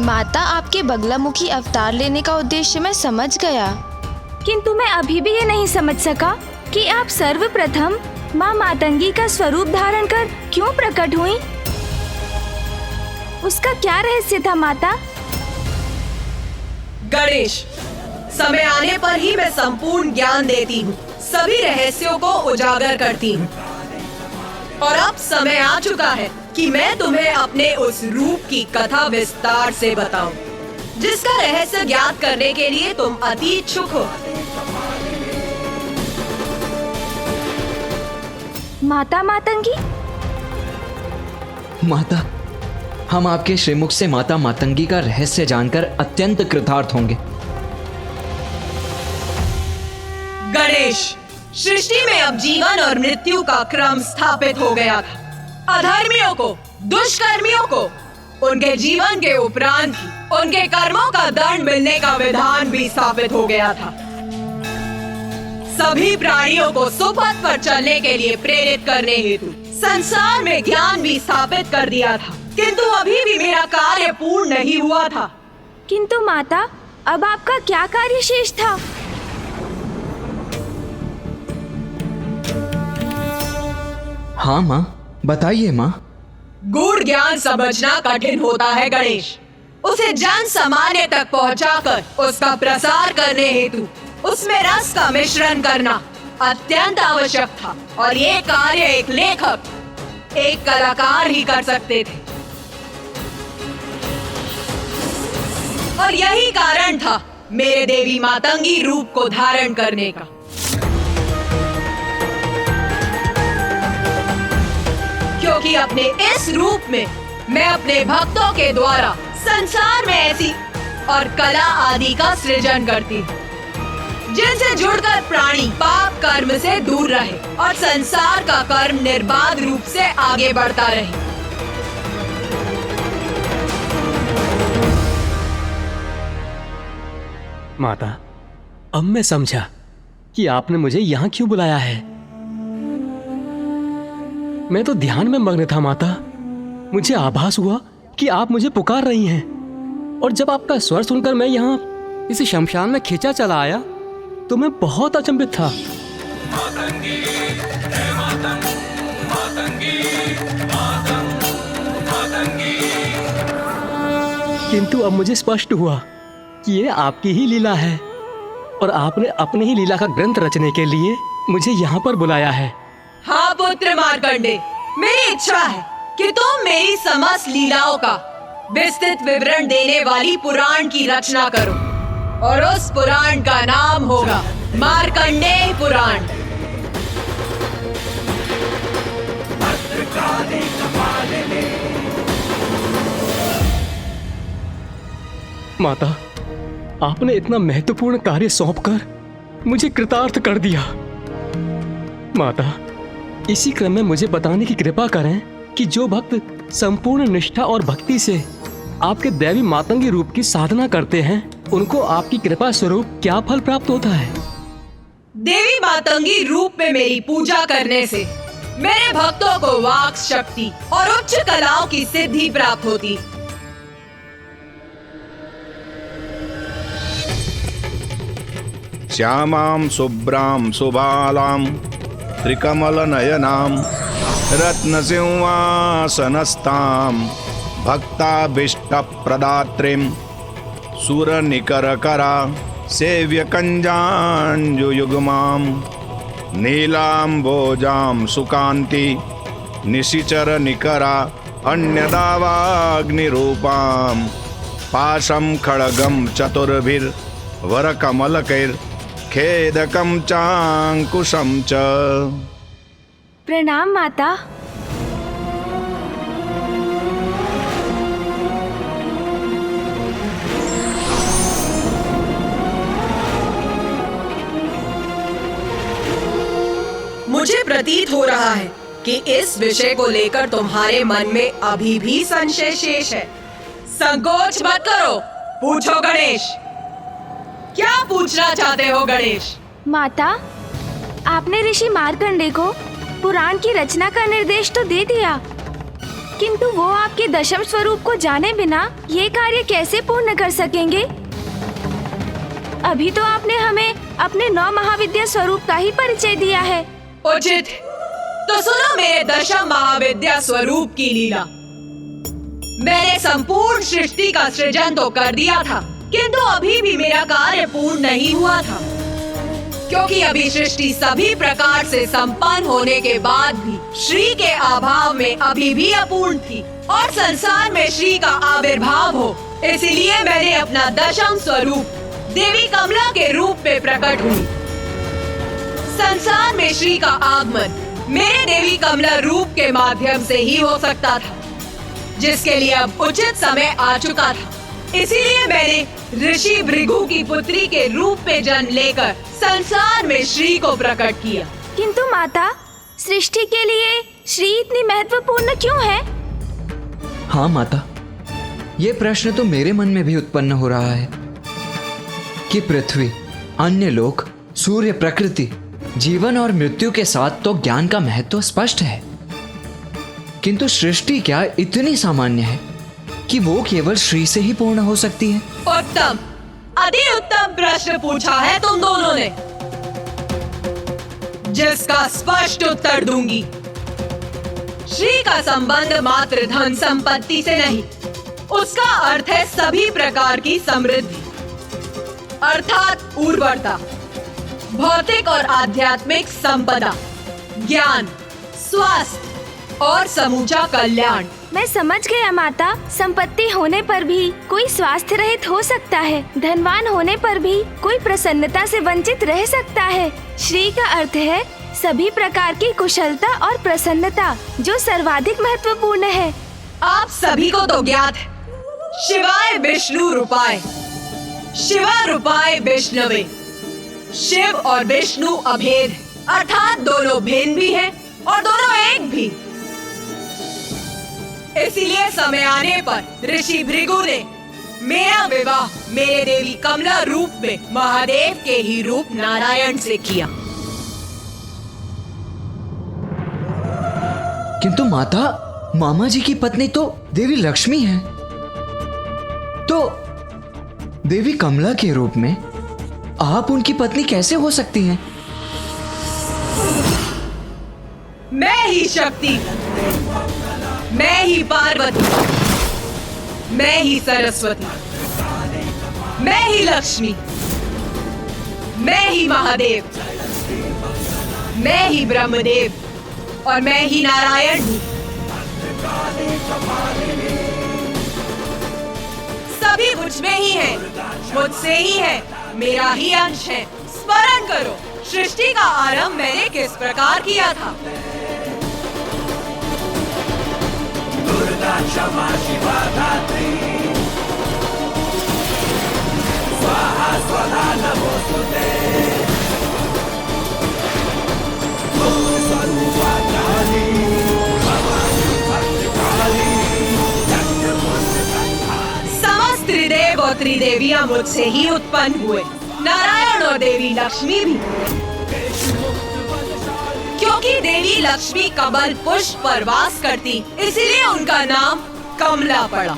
माता, आपके बगलामुखी अवतार लेने का उद्देश्य मैं समझ गया, किंतु मैं अभी भी ये नहीं समझ सका कि आप सर्वप्रथम माँ मातंगी का स्वरूप धारण कर क्यों प्रकट हुई। उसका क्या रहस्य था माता? गणेश, समय आने पर ही मैं संपूर्ण ज्ञान देती हूँ, सभी रहस्यों को उजागर करती हूँ। और अब समय आ चुका है कि मैं तुम्हें अपने उस रूप की कथा विस्तार से बताऊं, जिसका रहस्य ज्ञात करने के लिए तुम अति इच्छुक हो। माता मातंगी? माता, हम आपके श्रीमुख से माता मातंगी का रहस्य जानकर अत्यंत कृतार्थ होंगे। गणेश, सृष्टि में अब जीवन और मृत्यु का क्रम स्थापित हो गया था। अधर्मियों को, दुष्कर्मियों को उनके जीवन के उपरांत ही उनके कर्मों का दंड मिलने का विधान भी स्थापित हो गया था। सभी प्राणियों को सुपथ पर चलने के लिए प्रेरित करने हेतु संसार में ज्ञान भी स्थापित कर दिया था, किंतु अभी भी मेरा कार्य पूर्ण नहीं हुआ था। किंतु माता, अब आपका क्या कार्य शेष था? हाँ माँ, बताइए माँ। गूढ़ ज्ञान समझना कठिन होता है गणेश। उसे जन सामान्य तक पहुंचाकर उसका प्रसार करने हेतु उसमें रस का मिश्रण करना अत्यंत आवश्यक था, और ये कार्य एक लेखक, एक कलाकार ही कर सकते थे। और यही कारण था मेरे देवी मातंगी रूप को धारण करने का। क्योंकि अपने इस रूप में मैं अपने भक्तों के द्वारा संसार में ऐसी और कला आदि का सृजन करती हूँ, जिनसे जुड़कर प्राणी पाप कर्म से दूर रहे और संसार का कर्म निर्बाध रूप से आगे बढ़ता रहे। माता, अब मैं समझा कि आपने मुझे यहाँ क्यों बुलाया है। मैं तो ध्यान में मग्न था माता। मुझे आभास हुआ कि आप मुझे पुकार रही हैं, और जब आपका स्वर सुनकर मैं यहाँ इस शमशान में खींचा चला आया तो मैं बहुत अचंभित था। मातंगी, मातंग, मातंगी, मातंग, मातंगी। किंतु अब मुझे स्पष्ट हुआ कि ये आपकी ही लीला है, और आपने अपनी ही लीला का ग्रंथ रचने के लिए मुझे यहाँ पर बुलाया है। हाँ पुत्र मार्कंडे, मेरी इच्छा है कि तुम मेरी समस्त लीलाओं का विस्तृत विवरण देने वाली पुराण की रचना करो, और उस पुराण का नाम होगा मार्कंडेय पुराण। माता, आपने इतना महत्वपूर्ण कार्य सौंपकर मुझे कृतार्थ कर दिया। माता, इसी क्रम में मुझे बताने की कृपा करें कि जो भक्त संपूर्ण निष्ठा और भक्ति से आपके दैवी मातंगी रूप की साधना करते हैं, उनको आपकी कृपा स्वरूप क्या फल प्राप्त होता है? देवी मातंगी रूप में मेरी पूजा करने से मेरे भक्तों को वाक शक्ति और उच्च कलाओं की सिद्धि प्राप्त होती। श्यामां शुभ्रां सुबालां त्रिकमलनयनां रत्नसिंहासनस्थां भक्ताभीष्टप्रदात्रीं सुरनिकरकरा सेव्यकञ्जाञ्जुयुग्मां नीलाम्भोजां सुकान्ति निशिचरनिकरा अन्यदावाग्निरूपां पाशं खड्गं चतुर्भिर्वरकमलकैर्खेदकं चाङ्कुशं च। प्रणाम माता। मुझे प्रतीत हो रहा है कि इस विषय को लेकर तुम्हारे मन में अभी भी संशय शेष है। संकोच मत करो, पूछो गणेश। क्या पूछना चाहते हो गणेश? माता, आपने ऋषि मार्कंडे को पुराण की रचना का निर्देश तो दे दिया, किंतु वो आपके दशम स्वरूप को जाने बिना ये कार्य कैसे पूर्ण कर सकेंगे? अभी तो आपने हमें अपने 9 महाविद्या स्वरूप का ही परिचय दिया है। उचित। तो सुनो मेरे दशम महाविद्या स्वरूप की लीला। मैंने संपूर्ण सृष्टि का सृजन तो कर दिया था, किंतु अभी भी मेरा कार्य पूर्ण नहीं हुआ था, क्योंकि अभी सृष्टि सभी प्रकार से संपन्न होने के बाद भी श्री के अभाव में अभी भी अपूर्ण थी और संसार में श्री का आविर्भाव हो, इसलिए मैंने अपना दशम स्वरूप देवी कमला के रूप में प्रकट हुई। संसार में श्री का आगमन मेरे देवी कमला रूप के माध्यम से ही हो सकता था, जिसके लिए अब उचित समय आ चुका था। इसीलिए मैंने ऋषि भृगु की पुत्री के रूप में जन्म लेकर संसार में श्री को प्रकट किया। किंतु माता, सृष्टि के लिए श्री इतनी महत्वपूर्ण क्यों है? हाँ माता, ये प्रश्न तो मेरे मन में भी उत्पन्न हो रहा है कि पृथ्वी, अन्य लोक, सूर्य, प्रकृति, जीवन और मृत्यु के साथ तो ज्ञान का महत्व स्पष्ट है, किंतु सृष्टि क्या इतनी सामान्य है कि वो केवल श्री से ही पूर्ण हो सकती है? उत्तम, अति उत्तम प्रश्न पूछा है तुम दोनों ने, जिसका स्पष्ट उत्तर दूंगी। श्री का संबंध मात्र धन संपत्ति से नहीं, उसका अर्थ है सभी प्रकार की समृद्धि, अर्थात उर्वरता, भौतिक और आध्यात्मिक संपदा, ज्ञान, स्वास्थ्य और समूचा कल्याण। मैं समझ गया माता। संपत्ति होने पर भी कोई स्वास्थ्य रहित हो सकता है, धनवान होने पर भी कोई प्रसन्नता से वंचित रह सकता है। श्री का अर्थ है सभी प्रकार की कुशलता और प्रसन्नता, जो सर्वाधिक महत्वपूर्ण है। आप सभी को तो ज्ञात है, शिवाय विष्णु रूपाय, शिवा रूपाय विष्णवे। शिव और विष्णु अभेद, अर्थात दोनों भिन्न भी हैं और दोनों एक भी। इसीलिए समय आने पर ऋषि भृगु ने मेरा विवाह मेरे देवी कमला रूप में महादेव के ही रूप नारायण से किया। किंतु माता, मामा जी की पत्नी तो देवी लक्ष्मी है, तो देवी कमला के रूप में आप उनकी पत्नी कैसे हो सकती हैं? मैं ही शक्ति, मैं ही पार्वती, मैं ही सरस्वती, मैं ही लक्ष्मी, मैं ही महादेव, मैं ही ब्रह्मदेव और मैं ही नारायण हूँ। सभी मुझ में ही है, मुझसे ही है, मेरा ही अंश है। स्मरण करो, सृष्टि का आरंभ मैंने किस प्रकार किया था। दुर्गा क्षमा शिवा धात्री, स्वाहा स्वधा नमोस्तुते। स्वरूपा काली, भवानी भद्रकाली, समस्त त्रिदेव और त्रिदेवियां मुझसे ही उत्पन्न हुए, नारायण और देवी लक्ष्मी भी, क्योंकि देवी लक्ष्मी कमल पुष्प पर वास करती, इसीलिए उनका नाम कमला पड़ा।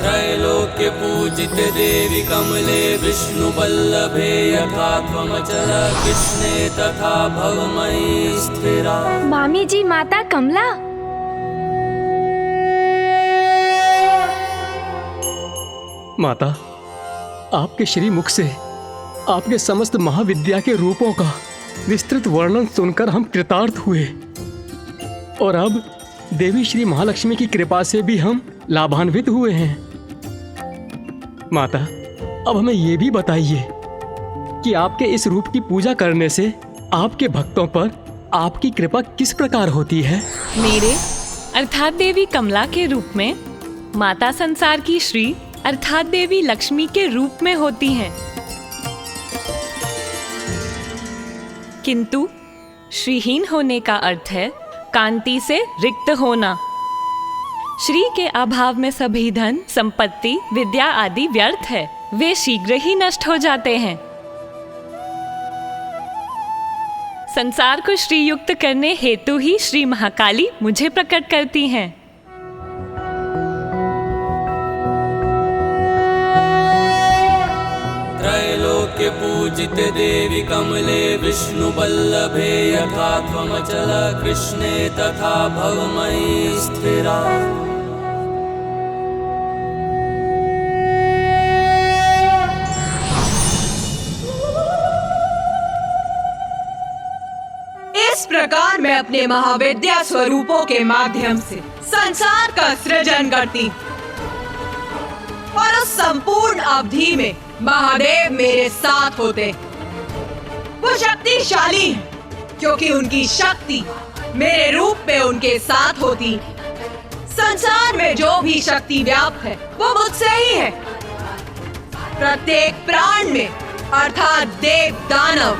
त्रैलोक्य पूजित देवी कमले विष्णु वल्लभे, यथा त्वमचल कृष्णे तथा भवमयी स्थिरा। मामी जी, माता कमला। माता, आपके श्री मुख से आपके समस्त महाविद्या के रूपों का विस्तृत वर्णन सुनकर हम कृतार्थ हुए, और अब देवी श्री महालक्ष्मी की कृपा से भी हम लाभान्वित हुए हैं। माता, अब हमें ये भी बताइए कि आपके इस रूप की पूजा करने से आपके भक्तों पर आपकी कृपा किस प्रकार होती है? मेरे अर्थात देवी कमला के रूप में माता संसार की श्री अर्थात देवी लक्ष्मी के रूप में होती हैं, किंतु श्रीहीन होने का अर्थ है कांति से रिक्त होना। श्री के अभाव में सभी धन, संपत्ति, विद्या आदि व्यर्थ है, वे शीघ्र ही नष्ट हो जाते हैं। संसार को श्रीयुक्त करने हेतु ही श्री महाकाली मुझे प्रकट करती हैं। त्रैलोक्य पूजिते देवी कमले विष्णु बल्लभे यथा त्वमचल कृष्णे तथा भवमयी स्थिरा। इस प्रकार मैं अपने महाविद्या स्वरूपों के माध्यम से संसार का सृजन करती और उस संपूर्ण अवधि में महादेव मेरे साथ होते। वो शक्तिशाली हैं, क्योंकि उनकी शक्ति मेरे रूप में उनके साथ होती। संसार में जो भी शक्ति व्याप्त है वो मुझसे ही है। प्रत्येक प्राण में अर्थात देव दानव,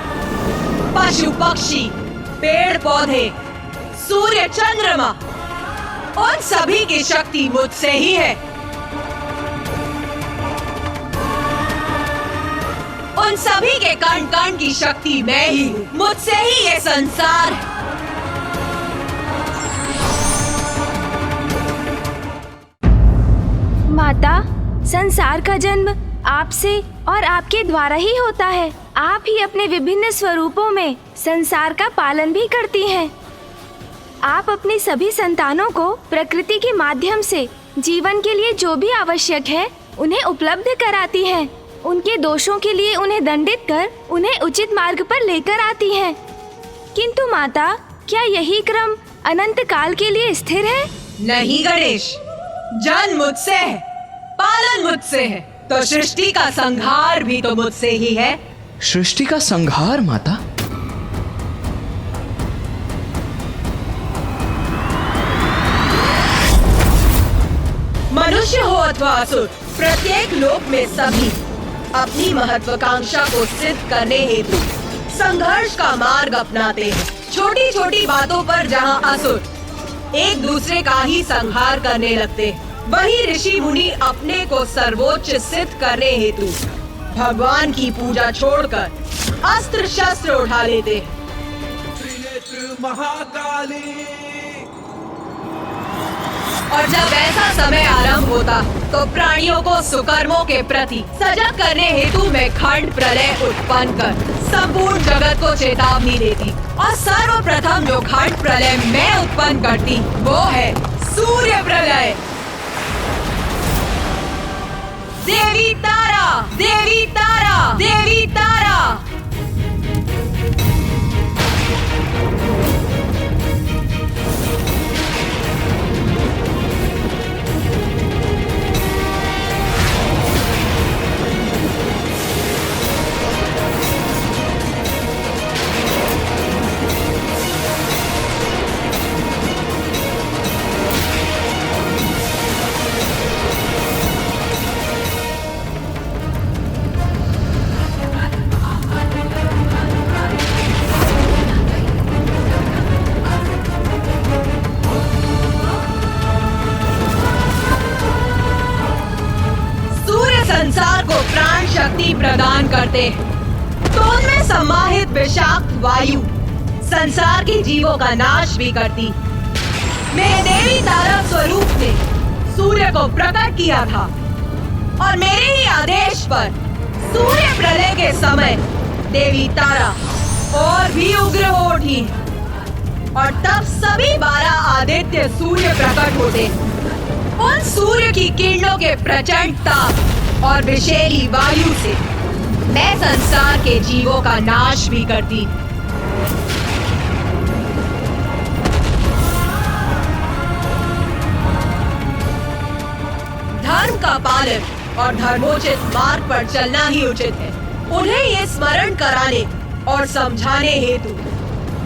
पशु पक्षी, पेड़ पौधे, सूर्य चंद्रमा, उन सभी की शक्ति मुझसे ही है। उन सभी के कण कण की शक्ति मैं ही हूँ। मुझसे ही ये संसार है। माता, संसार का जन्म आपसे और आपके द्वारा ही होता है। आप ही अपने विभिन्न स्वरूपों में संसार का पालन भी करती हैं। आप अपनी सभी संतानों को प्रकृति के माध्यम से जीवन के लिए जो भी आवश्यक है उन्हें उपलब्ध कराती हैं। उनके दोषों के लिए उन्हें दंडित कर उन्हें उचित मार्ग पर लेकर आती हैं। किंतु माता, क्या यही क्रम अनंत काल के लिए स्थिर है? नहीं गणेश, जन्म मुझसे है, पालन मुझसे है, तो सृष्टि का संहार भी तो मुझसे ही है। सृष्टि का संहार माता? मनुष्य हो अथवा असुर, प्रत्येक लोक में सभी अपनी महत्वाकांक्षा को सिद्ध करने हेतु संघर्ष का मार्ग अपनाते हैं। छोटी छोटी बातों पर जहाँ असुर एक दूसरे का ही संहार करने लगते हैं, वही ऋषि मुनि अपने को सर्वोच्च सिद्ध करने हेतु भगवान की पूजा छोड़कर अस्त्र शस्त्र उठा लेते हैं। त्रिनेत्र महाकाली। और जब ऐसा समय आरंभ होता तो प्राणियों को सुकर्मों के प्रति सजग करने हेतु मैं खंड प्रलय उत्पन्न कर संपूर्ण जगत को चेतावनी देती। और सर्वप्रथम जो खंड प्रलय मैं उत्पन्न करती वो है सूर्य प्रलय। देवी तारा, देवी तारा, देवी तारा। संसार को प्राण शक्ति प्रदान करते हैं, तो उनमें समाहित विषाक्त वायु संसार के जीवों का नाश भी करती। मेरे देवी तारा स्वरूप ने सूर्य को प्रकट किया था और मेरे ही आदेश पर सूर्य प्रलय के समय देवी तारा और भी उग्र हो उठी और तब सभी 12 आदित्य सूर्य प्रकट होते। उन सूर्य की किरणों के प्रचंड ताप और विषैली वायु से मैं संसार के जीवों का नाश भी करती। धर्म का पालन और धर्मोचित मार्ग पर चलना ही उचित है। उन्हें ये स्मरण कराने और समझाने हेतु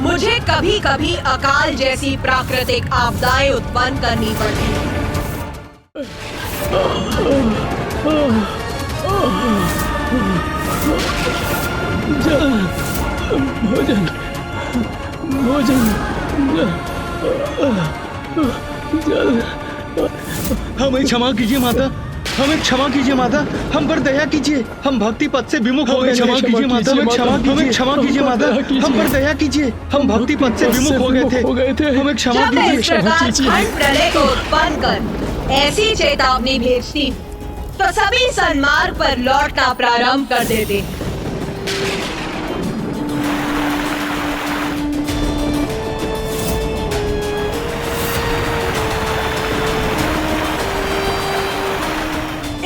मुझे कभी कभी अकाल जैसी प्राकृतिक आपदाएं उत्पन्न करनी पड़ती हैं। भोजन भोजन जल। हमें क्षमा कीजिए माता, हमें क्षमा कीजिए माता, हम पर दया कीजिए, हम भक्ति पथ से विमुख हो गए। क्षमा कीजिए माता, हमें क्षमा कीजिए माता, हम पर दया कीजिए, हम भक्ति पथ से विमुख हो गए थे, हमें क्षमा जब मैं इस कीजिए। प्रकार खंड प्रलय को उत्पन्न कर ऐसी चेतावनी भेजती तो सभी सन्मार्ग पर लौटना प्रारंभ कर देते।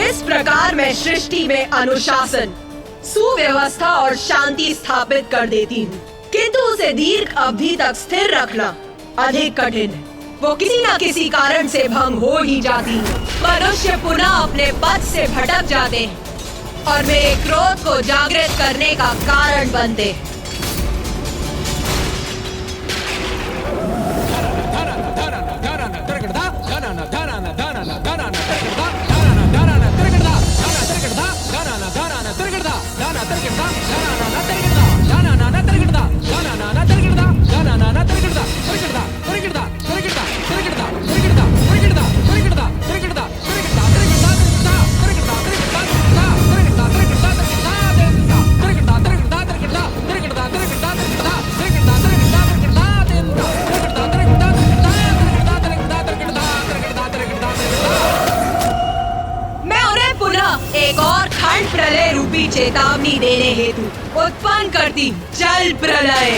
इस प्रकार मैं सृष्टि में अनुशासन, सुव्यवस्था और शांति स्थापित कर देती हूँ, किंतु उसे दीर्घ अवधि तक स्थिर रखना अधिक कठिन है। वो किसी न किसी कारण से भंग हो ही जाती है। मनुष्य पुनः अपने पथ से भटक जाते हैं और मेरे क्रोध को जागृत करने का कारण बनते हैं। एक और खंड प्रलय रूपी चेतावनी देने हेतु उत्पन्न करती जल प्रलय।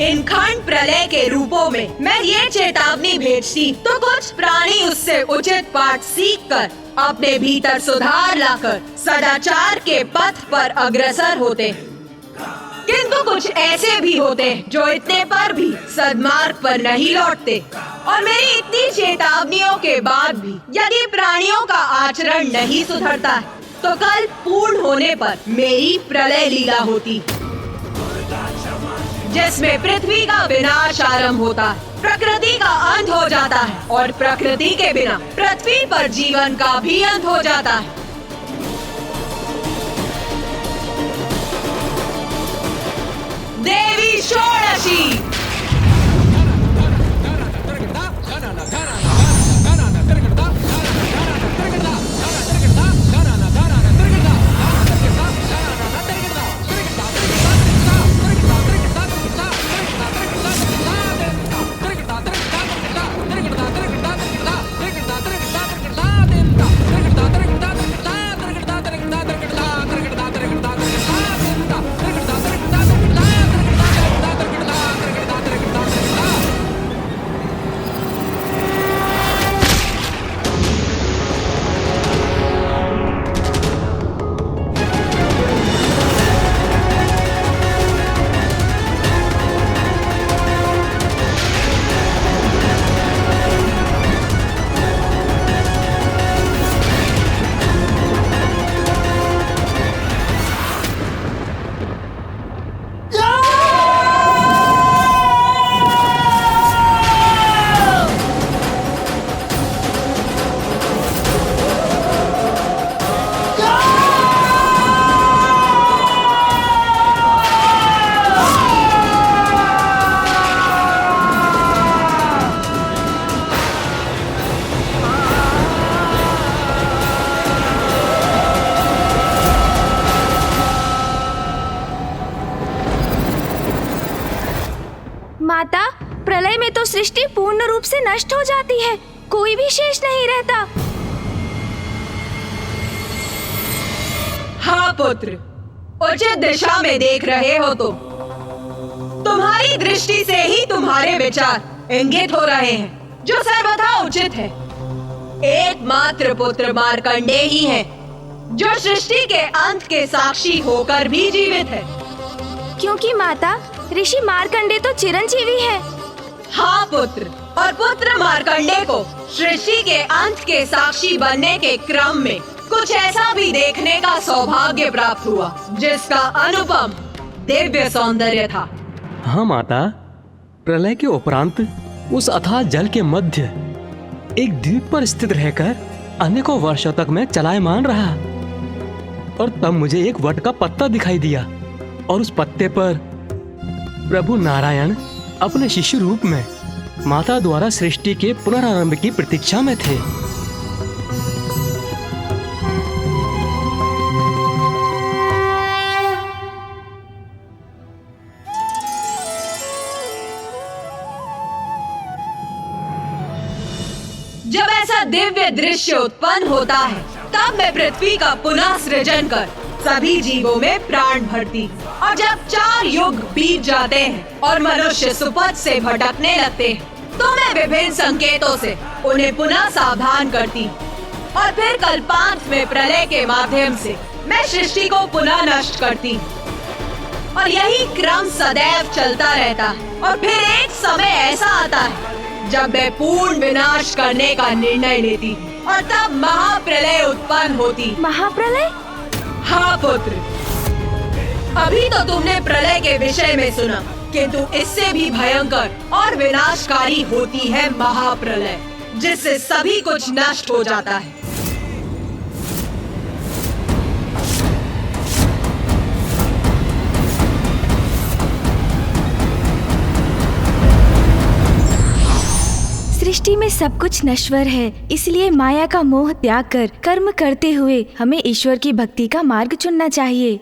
इन खंड प्रलय के रूपों में मैं ये चेतावनी भेजती तो कुछ प्राणी उससे उचित पाठ सीखकर अपने भीतर सुधार लाकर सदाचार के पथ पर अग्रसर होते, किंतु कुछ ऐसे भी होते जो इतने पर भी सद्मार्ग पर नहीं लौटते। और मेरी इतनी चेतावनियों के बाद भी यदि प्राणियों का आचरण नहीं सुधरता है तो कल पूर्ण होने पर मेरी प्रलय लीला होती, जिसमें पृथ्वी का विनाश आरंभ होता है, प्रकृति का अंत हो जाता है और प्रकृति के बिना पृथ्वी पर जीवन का भी अंत हो जाता है। देवी षोडशी। माता, प्रलय में तो सृष्टि पूर्ण रूप से नष्ट हो जाती है, कोई भी शेष नहीं रहता। हाँ पुत्र, उचित दिशा में देख रहे हो तो तुम्हारी दृष्टि से ही तुम्हारे विचार इंगित हो रहे हैं, जो सर्वथा उचित है। एकमात्र पुत्र मार्कंडेय ही है, जो सृष्टि के अंत के साक्षी होकर भी जीवित है। क्योंकि माता, ऋषि मार्कंडेय तो चिरंजीवी है। हाँ पुत्र, और पुत्र मार्कंडेय को सृष्टि के अंत के साक्षी बनने के क्रम में कुछ ऐसा भी देखने का सौभाग्य प्राप्त हुआ, जिसका अनुपम दिव्य सौंदर्य था। हाँ माता, प्रलय के उपरांत उस अथाह जल के मध्य एक द्वीप पर स्थित रहकर अनेकों वर्षों तक मैं चलायमान रहा, और तब मुझे एक वट का पत्ता दिखाई दिया और उस पत्ते पर प्रभु नारायण अपने शिशु रूप में माता द्वारा सृष्टि के पुनरारंभ की प्रतीक्षा में थे। जब ऐसा दिव्य दृश्य उत्पन्न होता है तब मैं पृथ्वी का पुनः सृजन कर सभी जीवों में प्राण भरती, और जब 4 युग बीत जाते हैं और मनुष्य सुपथ से भटकने लगते हैं तो मैं विभिन्न संकेतों से उन्हें पुनः सावधान करती, और फिर कल्पांत में प्रलय के माध्यम से मैं सृष्टि को पुनः नष्ट करती, और यही क्रम सदैव चलता रहता है। और फिर एक समय ऐसा आता है जब मैं पूर्ण विनाश करने का निर्णय लेती, और तब महाप्रलय उत्पन्न होती। महाप्रलय? हाँ पुत्र, अभी तो तुमने प्रलय के विषय में सुना, किंतु इससे भी भयंकर और विनाशकारी होती है महाप्रलय, जिससे सभी कुछ नष्ट हो जाता है। सृष्टि में सब कुछ नश्वर है, इसलिए माया का मोह त्याग कर कर्म करते हुए हमें ईश्वर की भक्ति का मार्ग चुनना चाहिए।